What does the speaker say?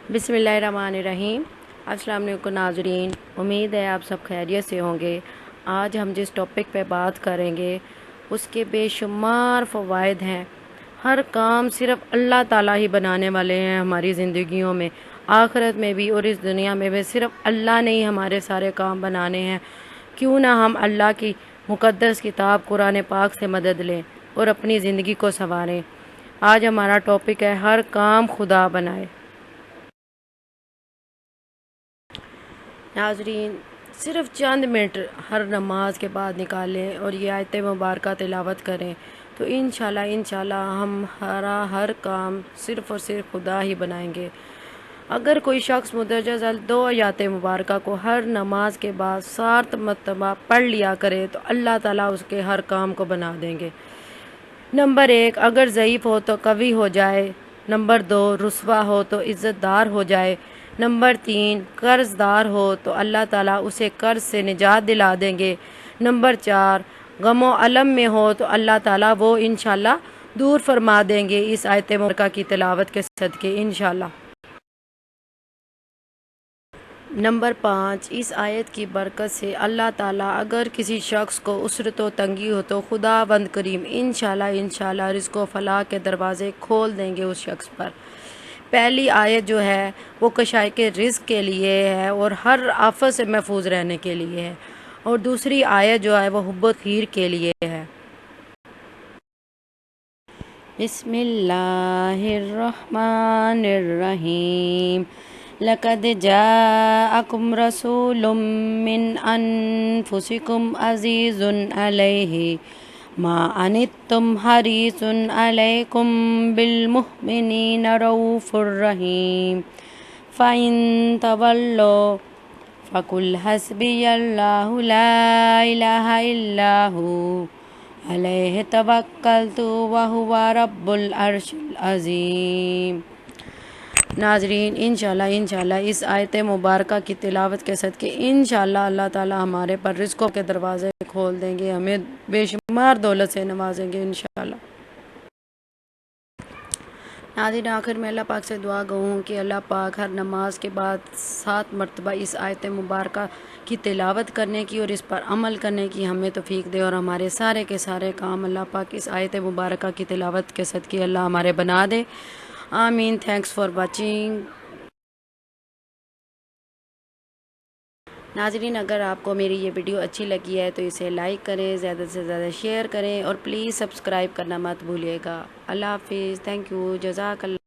बिस्मिल्लाहिर्रहमानिर्रहीम। अस्सलाम वालेकुम नाज़रीन, उम्मीद है आप सब खैरियत से होंगे। आज हम जिस टॉपिक पे बात करेंगे उसके बेशुमार फ़वाइद हैं। हर काम सिर्फ़ अल्लाह ताला ही बनाने वाले हैं हमारी ज़िंदगियों में, आखिरत में भी और इस दुनिया में भी सिर्फ़ अल्लाह ने ही हमारे सारे काम बनाने हैं। क्यों ना हम अल्लाह की मुक़द्दस किताब कुरान पाक से मदद लें और अपनी ज़िंदगी को संवारें। आज हमारा टॉपिक है हर काम खुदा बनाए। नाज़रीन, सिर्फ़ चंद मिनट हर नमाज के बाद निकालें और ये आयत मुबारक तिलावत करें तो इंशाल्लाह हमारा हर काम सिर्फ़ और सिर्फ खुदा ही बनाएंगे। अगर कोई शख्स मुदज्जल 2 आयत मुबारक को हर नमाज के बाद 7 मरतबा पढ़ लिया करे तो अल्लाह ताला उसके हर काम को बना देंगे। नंबर 1, अगर ज़ईफ़ हो तो कवी हो जाए। नंबर 2, रुस्वा हो तो इज़्ज़तदार हो जाए। नंबर 3, कर्ज़दार हो तो अल्लाह ताला उसे कर्ज़ से निजात दिला देंगे। नंबर 4, गमो अलम में हो तो अल्लाह ताला वो इंशाल्लाह दूर फरमा देंगे इस आयत मुबारका की तिलावत के सदके इंशाल्लाह। नंबर 5, इस आयत की बरकत से अल्लाह ताला अगर किसी शख्स को उसरत व तंगी हो तो खुदावंद करीम इंशाल्लाह रिज़्क़ व फलाह के दरवाज़े खोल देंगे उस शख्स पर। पहली आयत जो है वो कशाई के रिज़्क़ के लिए है और हर आफत से महफूज रहने के लिए है, और दूसरी आयत जो है वो हुब्ब खीर के लिए है। बिस्मिल्लाहिर्रहमानिर्रहीम। लक़द जाअकुम रसूलुम मिन अनफुसिकुम अज़ीज़ुन अलैहि मा अनित्तुम हरीसुन अलैकुम बिलमुमिनीना रऊफ़ुर रहीम। फ़इन तवल्लो फ़कुल हस्बियल्लाहु ला इलाहा इल्ला हु अलैहि तवक्कलतु व हुवा रब्बुल अर्शिल अज़ीम। नाज़रीन, इंशाल्लाह इस आयत मुबारक की तिलावत के सदके इंशाल्लाह अल्लाह ताला हमारे पर रिज़्क़ों के दरवाज़े खोल देंगे, हमें बेशुमार दौलत से नवाजेंगे इंशाल्लाह। नाज़रीन, आखिर में अल्लाह पाक से दुआ गूँ कि अल्लाह पाक हर नमाज के बाद 7 मरतबा इस आयत मुबारक की तिलावत करने की और इस पर अमल करने की हमें तौफीक दे, और हमारे सारे के सारे काम अल्लाह पाक इस आयत मुबारक की तिलावत के सदके अल्लाह हमारे बना दे। आमीन। Thanks for watching. नाज़रीन, अगर आपको मेरी ये वीडियो अच्छी लगी है तो इसे लाइक करें, ज़्यादा से ज़्यादा शेयर करें और प्लीज़ सब्सक्राइब करना मत भूलिएगा। अल्लाह हाफिज़। Thank you. जज़ाकल्लाह।